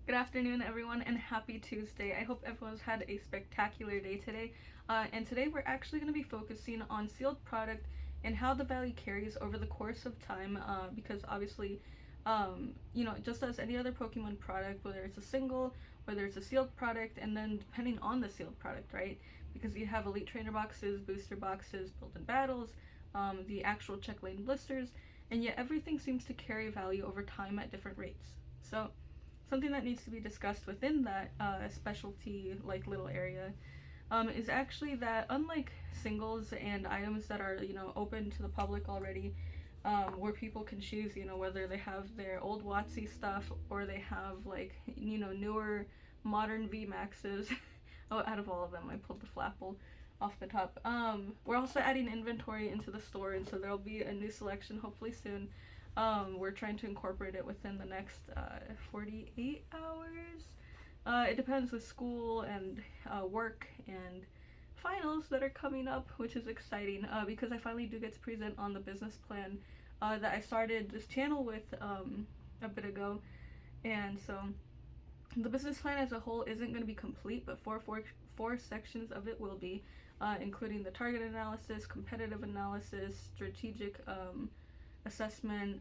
Good afternoon, everyone, and happy Tuesday. I hope everyone's had a spectacular day today. And today we're actually going to be focusing on sealed product and how the value carries over the course of time. Because obviously, just as any other Pokemon product, whether it's a single, whether it's a sealed product, and then depending on the sealed product, right? Because you have Elite Trainer boxes, booster boxes, built-in battles, the actual check lane blisters, and yet everything seems to carry value over time at different rates. So something that needs to be discussed within that specialty like little area is actually that unlike singles and items that are open to the public already, where people can choose whether they have their old WotC stuff or they have like newer modern VMAXs. Oh, out of all of them I pulled the Flapple off the top. We're also adding inventory into the store, and so there'll be a new selection hopefully soon. We're trying to incorporate it within the next 48 hours. It depends with school and work and finals that are coming up, which is exciting because I finally do get to present on the business plan that I started this channel with a bit ago. And so the business plan as a whole isn't going to be complete, but four sections of it will be, including the target analysis, competitive analysis, strategic assessment,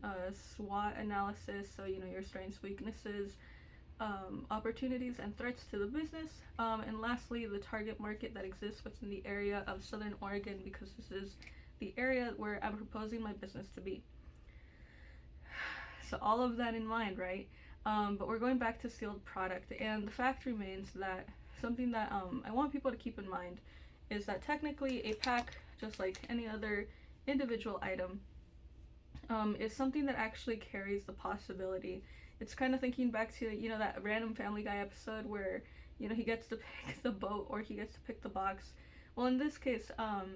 SWOT analysis, so your strengths, weaknesses, opportunities and threats to the business, and lastly the target market that exists within the area of Southern Oregon, because this is the area where I'm proposing my business to be. So all of that in mind, right? But we're going back to sealed product, and the fact remains that something that I want people to keep in mind is that technically a pack, just like any other individual item, is something that actually carries the possibility. It's kind of thinking back to that random Family Guy episode where he gets to pick the boat or he gets to pick the box. Well, in this case,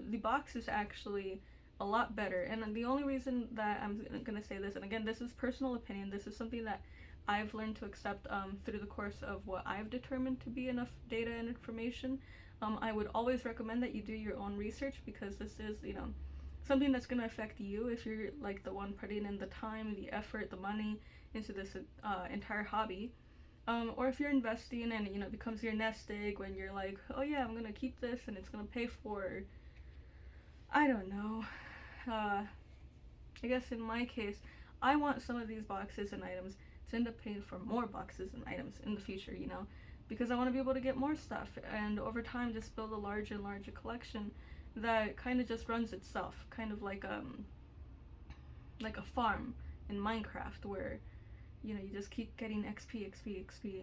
the box is actually a lot better, and the only reason that I'm gonna say this, and again this is personal opinion, this is something that I've learned to accept through the course of what I've determined to be enough data and information. I would always recommend that you do your own research, because this is something that's going to affect you if you're like the one putting in the time, the effort, the money into this entire hobby, or if you're investing and it becomes your nest egg when you're like, oh yeah, I'm gonna keep this and it's gonna pay for, I don't know, I guess in my case I want some of these boxes and items to end up paying for more boxes and items in the future, because I want to be able to get more stuff and over time just build a larger and larger collection that kind of just runs itself, kind of like a farm in Minecraft where you just keep getting XP,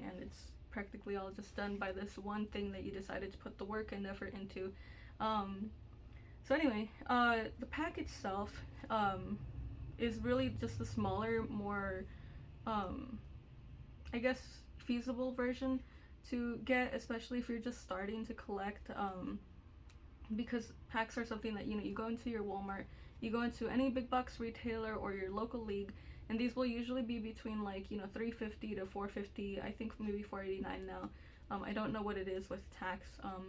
and it's practically all just done by this one thing that you decided to put the work and effort into. So anyway, the pack itself is really just a smaller, more I guess feasible version to get, especially if you're just starting to collect, because packs are something that you go into your Walmart, you go into any big box retailer or your local league, and these will usually be between like $350 to $450, I think maybe $489 now. I don't know what it is with tax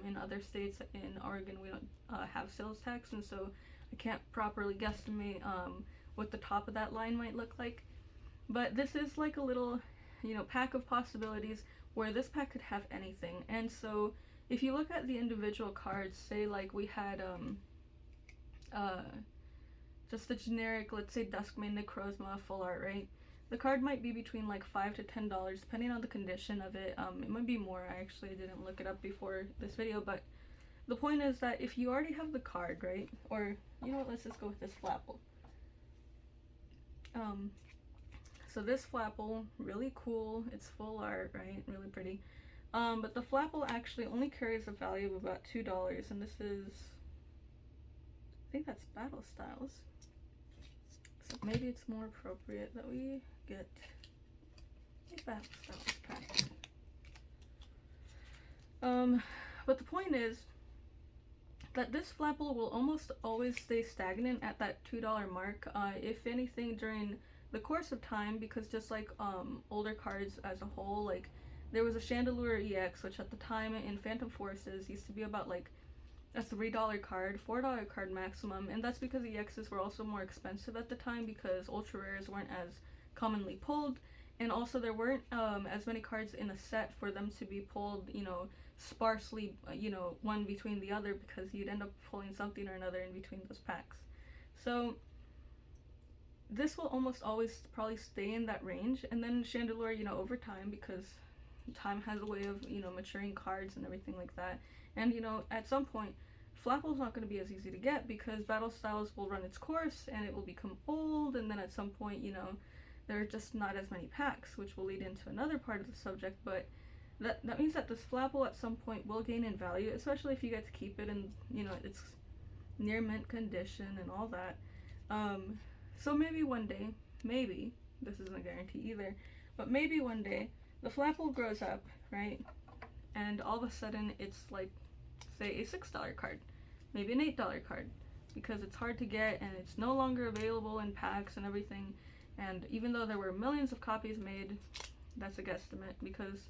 in other states. In Oregon we don't have sales tax, and so I can't properly guesstimate what the top of that line might look like. But this is like a little pack of possibilities where this pack could have anything. And so if you look at the individual cards, say like we had just the generic, let's say Duskmane Necrozma full art, right? The card might be between like $5 to $10 depending on the condition of it. It might be more. I actually didn't look it up before this video, but the point is that if you already have the card, right, or let's just go with this Flapple. So this Flapple, really cool, it's full art, right, really pretty. But the Flapple actually only carries a value of about $2, and this is, I think that's Battle Styles. So maybe it's more appropriate that we get a Battle Styles pack. But the point is that this Flapple will almost always stay stagnant at that $2 mark, if anything during the course of time, because just like older cards as a whole, like there was a Chandelure EX, which at the time in Phantom Forces used to be about like a $3 card, $4 card maximum, and that's because EXs were also more expensive at the time because ultra rares weren't as commonly pulled, And also there weren't as many cards in a set for them to be pulled, you know, sparsely, you know, one between the other, because you'd end up pulling something or another in between those packs. So this will almost always probably stay in that range. And then Chandelure, you know, over time, because time has a way of, you know, maturing cards and everything like that. And, you know, at some point, Flapple's not going to be as easy to get, because Battle Styles will run its course and it will become old, and then at some point, you know, there are just not as many packs, which will lead into another part of the subject. But that means that this Flapple at some point will gain in value, especially if you get to keep it and, you know, it's near mint condition and all that. So maybe one day, maybe, this isn't a guarantee either, but maybe one day the Flapple grows up, right? And all of a sudden it's like, say, a $6 card, maybe an $8 card, because it's hard to get and it's no longer available in packs and everything. And even though there were millions of copies made, that's a guesstimate, because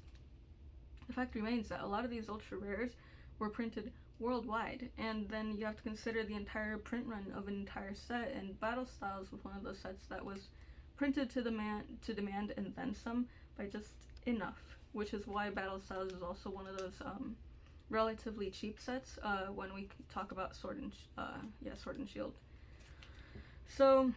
the fact remains that a lot of these ultra rares were printed worldwide, and then you have to consider the entire print run of an entire set, and Battle Styles was one of those sets that was printed to demand and then some by just enough, which is why Battle Styles is also one of those relatively cheap sets when we talk about Sword and Shield. So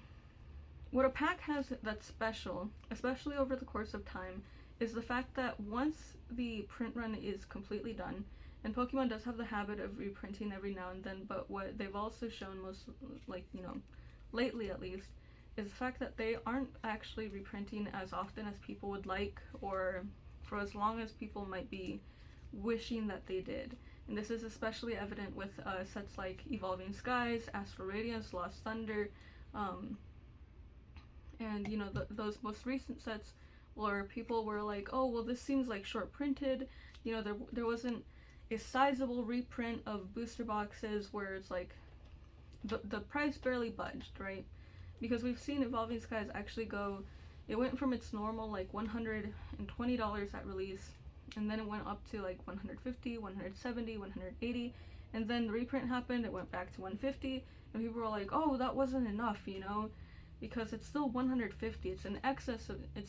what a pack has that's special, especially over the course of time, is the fact that once the print run is completely done, and Pokemon does have the habit of reprinting every now and then, but what they've also shown most, like, you know, lately at least, is the fact that they aren't actually reprinting as often as people would like, or for as long as people might be wishing that they did. And this is especially evident with sets like Evolving Skies, Astral Radiance, Lost Thunder, and, you know, those most recent sets where people were like, oh, well, this seems like short printed, you know, there wasn't a sizable reprint of booster boxes where it's like the price barely budged, right? Because we've seen Evolving Skies actually go, it went from its normal like $120 at release, and then it went up to like $150, $170, $180, and then the reprint happened, it went back to $150, and people were like, oh, that wasn't enough, you know, because it's still $150. It's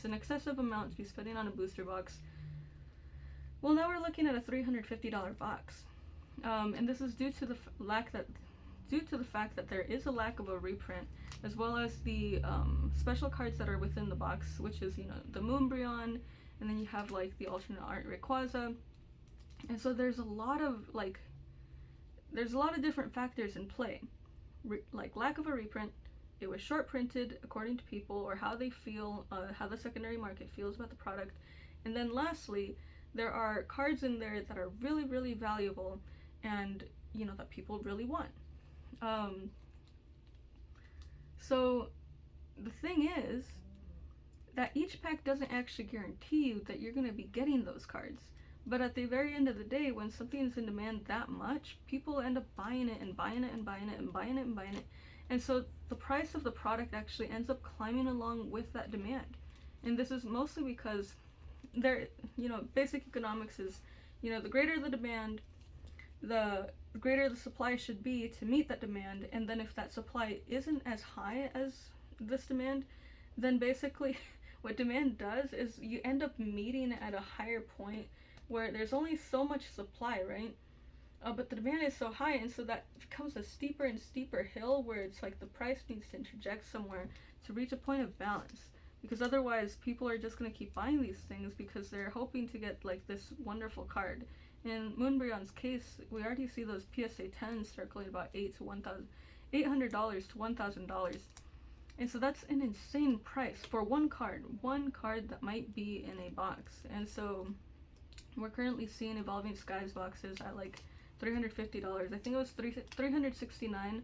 an excessive amount to be spending on a booster box. Well, now we're looking at a $350 box, and this is due to the fact that there is a lack of a reprint, as well as the special cards that are within the box, which is, you know, the Moonbryon, and then you have like the alternate art Rayquaza, and so there's a lot of different factors in play, like lack of a reprint. It was short printed according to people, or how they feel, how the secondary market feels about the product, and then lastly, there are cards in there that are really, really valuable, and, you know, that people really want. So the thing is that each pack doesn't actually guarantee you that you're going to be getting those cards. But at the very end of the day, when something is in demand that much, people end up buying it and buying it and buying it and buying it and buying it. And so the price of the product actually ends up climbing along with that demand. And this is mostly because there, you know, basic economics is, you know, the greater the demand, the greater the supply should be to meet that demand. And then if that supply isn't as high as this demand, then basically what demand does is you end up meeting at a higher point where there's only so much supply, right? But the demand is so high, and so that becomes a steeper and steeper hill where it's like the price needs to interject somewhere to reach a point of balance. Because otherwise people are just going to keep buying these things because they're hoping to get like this wonderful card. In Moonbryon's case, we already see those PSA 10s circling about $800 to $1,000. And so that's an insane price for one card that might be in a box. And so we're currently seeing Evolving Skies boxes at like $350. I think it was $369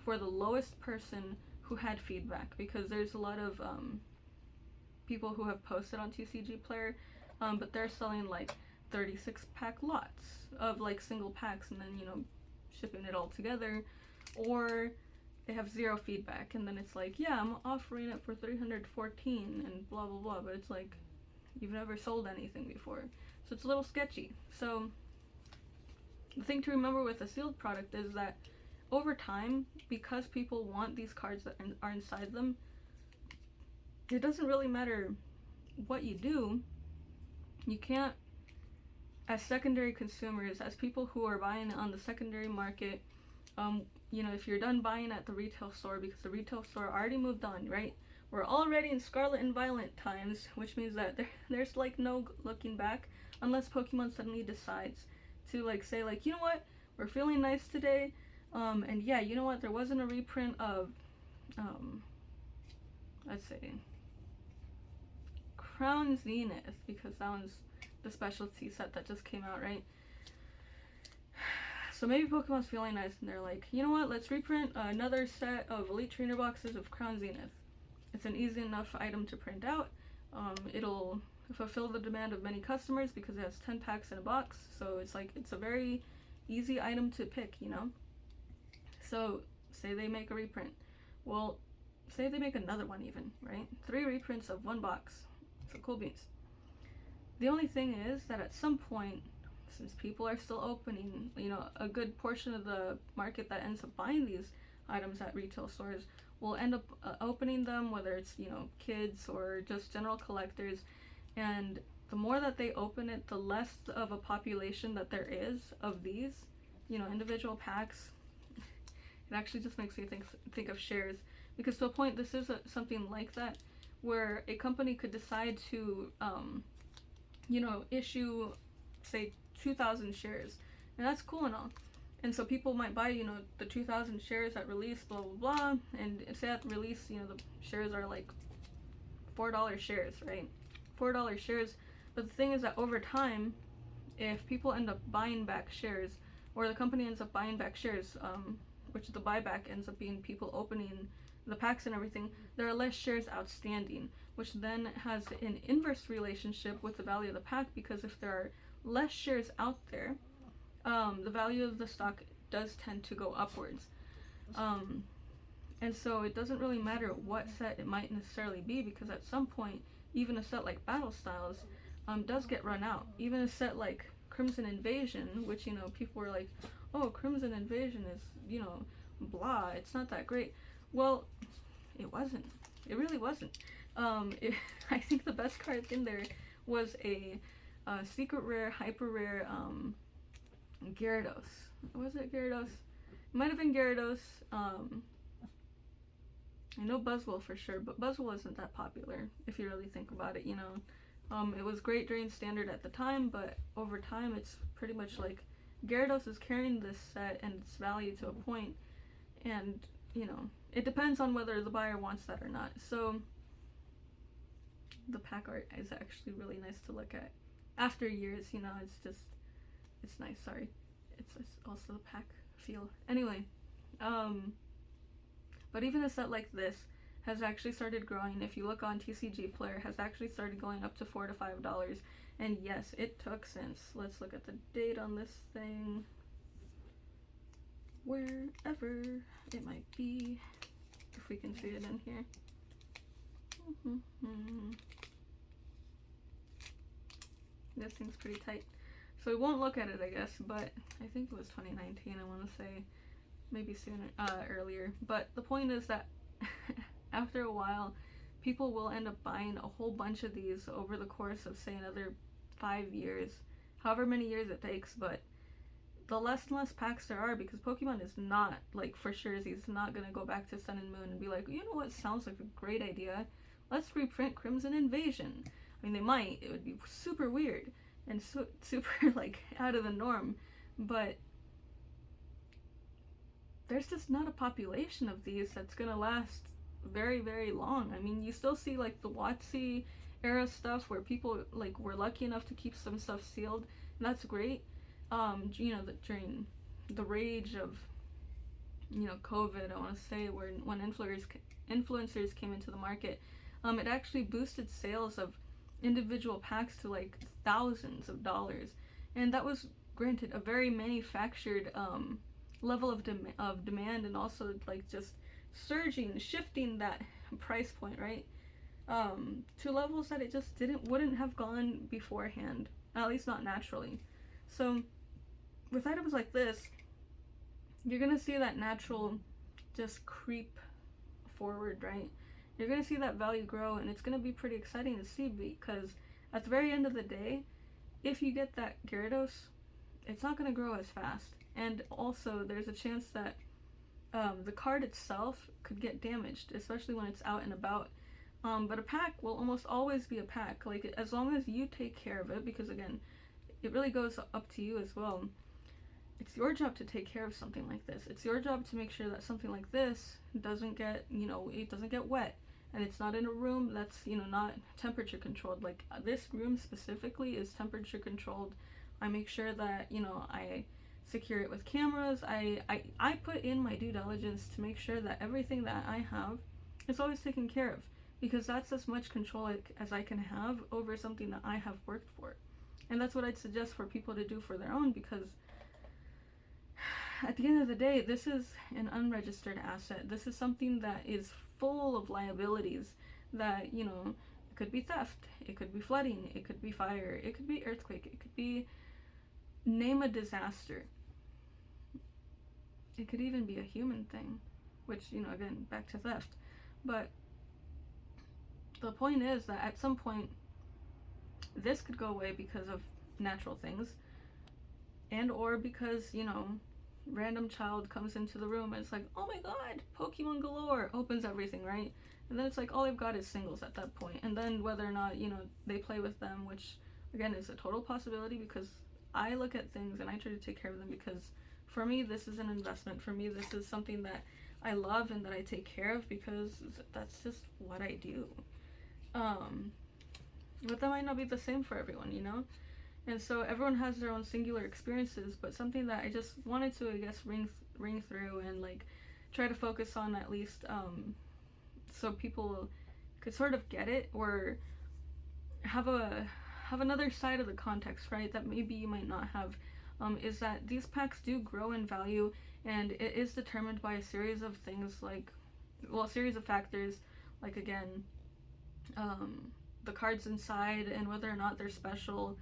for the lowest person who had feedback, because there's a lot of people who have posted on TCG Player, but they're selling like 36 pack lots of like single packs and then, you know, shipping it all together, or they have zero feedback and then it's like, yeah, I'm offering it for $314 and blah blah blah, but it's like you've never sold anything before, so it's a little sketchy. So the thing to remember with a sealed product is that over time, because people want these cards that are inside them, it doesn't really matter what you do, you can't, as secondary consumers, as people who are buying on the secondary market, if you're done buying at the retail store, because the retail store already moved on, right? We're already in Scarlet and Violet times, which means that there's like no looking back, unless Pokemon suddenly decides to like say like, you know what, we're feeling nice today, and yeah, you know what, there wasn't a reprint of, let's say, Crown Zenith, because that one's the specialty set that just came out, right? So maybe Pokemon's feeling nice and they're like, you know what, let's reprint another set of Elite Trainer boxes of Crown Zenith. It's an easy enough item to print out. It'll fulfill the demand of many customers because it has 10 packs in a box. So it's a very easy item to pick, you know? So say they make a reprint. Well, say they make another one even, right? 3 reprints of 1 box. So cool beans. The only thing is that at some point, since people are still opening, a good portion of the market that ends up buying these items at retail stores will end up opening them, whether it's, kids or just general collectors. And the more that they open it, the less of a population that there is of these, individual packs. It actually just makes me think of shares, because to a point, this is something like that, where a company could decide to, issue, say, 2,000 shares, and that's cool and all. And so people might buy, the 2,000 shares at release, blah, blah, blah, and say at release, the shares are like $4 shares, right? $4 shares. But the thing is that over time, if people end up buying back shares, or the company ends up buying back shares, which the buyback ends up being people opening the packs and everything, there are less shares outstanding, which then has an inverse relationship with the value of the pack, because if there are less shares out there, the value of the stock does tend to go upwards. And so it doesn't really matter what set it might necessarily be, because at some point, even a set like Battle Styles does get run out. Even a set like Crimson Invasion, which, people were like, oh, Crimson Invasion is, blah, it's not that great. Well, it wasn't. It really wasn't. I think the best card in there was a secret rare, hyper rare Gyarados. Was it Gyarados? It might have been Gyarados. I know Buzzwole for sure, but Buzzwole isn't that popular if you really think about it, It was great during Standard at the time, but over time it's pretty much like Gyarados is carrying this set and its value to a point, and, it depends on whether the buyer wants that or not. So the pack art is actually really nice to look at. After years, it's nice, sorry. It's also the pack feel. Anyway, but even a set like this has actually started growing. If you look on TCG Player, has actually started going up to $4 to $5. And yes, it took since. Let's look at the date on this thing. Wherever it might be, if we can see it in here. This thing's pretty tight, so we won't look at it, I guess, but I think it was 2019, I want to say, maybe sooner, earlier. But the point is that after a while, people will end up buying a whole bunch of these over the course of, say, another 5 years, however many years it takes. But the less and less packs there are, because Pokemon is not, like, for sure, it's not going to go back to Sun and Moon and be like, you know what sounds like a great idea? Let's reprint Crimson Invasion. I mean, they might. It would be super weird and super, like, out of the norm. But there's just not a population of these that's going to last very, very long. I mean, you still see, like, the WotC era stuff where people, like, were lucky enough to keep some stuff sealed, and that's great. During the rage of, COVID, I want to say, when influencers came into the market, it actually boosted sales of individual packs to, like, thousands of dollars. And that was, granted, a very manufactured level of demand, and also, like, just shifting that price point, right, to levels that it just wouldn't have gone beforehand, at least not naturally. So with items like this, you're gonna see that natural just creep forward, right? you're going to see that value grow, and it's going to be pretty exciting to see, because at the very end of the day, if you get that Gyarados, it's not going to grow as fast. And also, there's a chance that the card itself could get damaged, especially when it's out and about. But a pack will almost always be a pack. Like, as long as you take care of it, because again, it really goes up to you as well. It's your job to take care of something like this. It's your job to make sure that something like this doesn't get, it doesn't get wet. And it's not in a room that's, not temperature controlled. Like, this room specifically is temperature controlled. I make sure that, I secure it with cameras. I put in my due diligence to make sure that everything that I have is always taken care of. Because that's as much control as I can have over something that I have worked for. And that's what I'd suggest for people to do for their own, because at the end of the day, this is an unregistered asset. This is something that is full of liabilities that, it could be theft, it could be flooding, it could be fire, it could be earthquake, it could be, name a disaster. It could even be a human thing, which, again, back to theft. But the point is that at some point, this could go away because of natural things, and or because, random child comes into the room and it's like, oh my god, Pokemon galore, opens everything, right? And then it's like all they've got is singles at that point. And then whether or not, they play with them, which again is a total possibility, because I look at things and I try to take care of them, because for me this is an investment. For me this is something that I love and that I take care of, because that's just what I do. But that might not be the same for everyone, And so everyone has their own singular experiences, but something that I just wanted to, I guess, ring through and like try to focus on, at least, so people could sort of get it, or have another side of the context, right, that maybe you might not have, is that these packs do grow in value, and it is determined by a series of things, like, well, a series of factors, like, again, the cards inside, and whether or not they're special,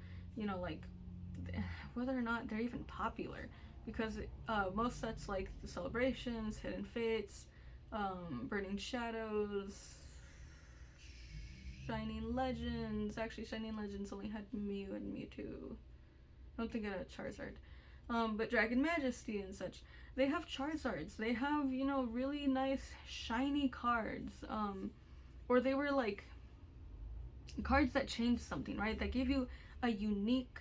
like whether or not they're even popular, because most sets, like the Celebrations, Hidden Fates, Burning Shadows, Shining Legends, actually Shining Legends only had Mew and Mewtwo, I don't think it had Charizard, but Dragon Majesty and such, they have Charizards, they have, really nice shiny cards, or they were like cards that changed something, right, that give you a unique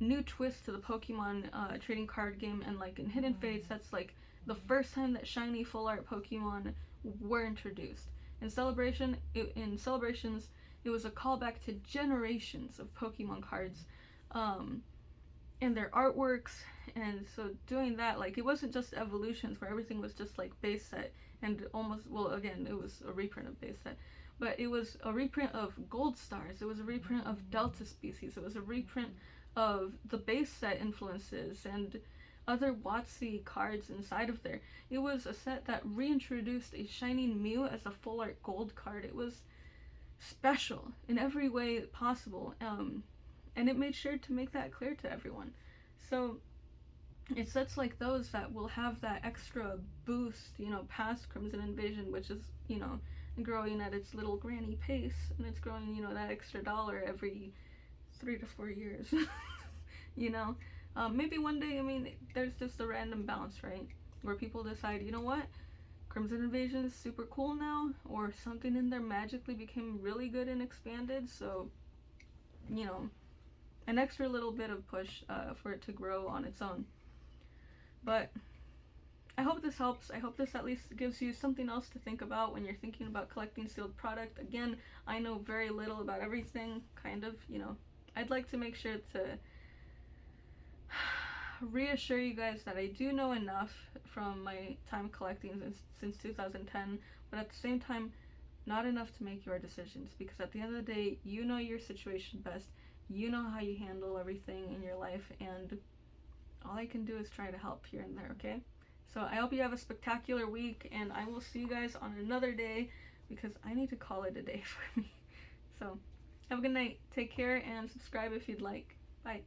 new twist to the Pokemon trading card game. And like in Hidden Fates, that's like the first time that shiny full art Pokemon were introduced. In Celebrations, it was a callback to generations of Pokemon cards, and their artworks. And so doing that, like, it wasn't just evolutions where everything was just like base set and almost, well, again, it was a reprint of base set, but it was a reprint of Gold Stars, it was a reprint of Delta Species, it was a reprint of the base set influences and other WotC cards inside of there. It was a set that reintroduced a Shining Mew as a full art gold card. It was special in every way possible, and it made sure to make that clear to everyone. So it's sets like those that will have that extra boost, past Crimson Invasion, which is, growing at its little granny pace, and it's growing, that extra dollar every 3 to 4 years. Maybe one day, there's just a random bounce, right, where people decide, you know what, Crimson Invasion is super cool now, or something in there magically became really good and expanded, so, an extra little bit of push for it to grow on its own. But I hope this helps. I hope this at least gives you something else to think about when you're thinking about collecting sealed product. Again, I know very little about everything, kind of, I'd like to make sure to reassure you guys that I do know enough from my time collecting since 2010, but at the same time, not enough to make your decisions, because at the end of the day, you know your situation best, you know how you handle everything in your life, and all I can do is try to help here and there, okay? So I hope you have a spectacular week, and I will see you guys on another day, because I need to call it a day for me. So have a good night, take care, and subscribe if you'd like. Bye.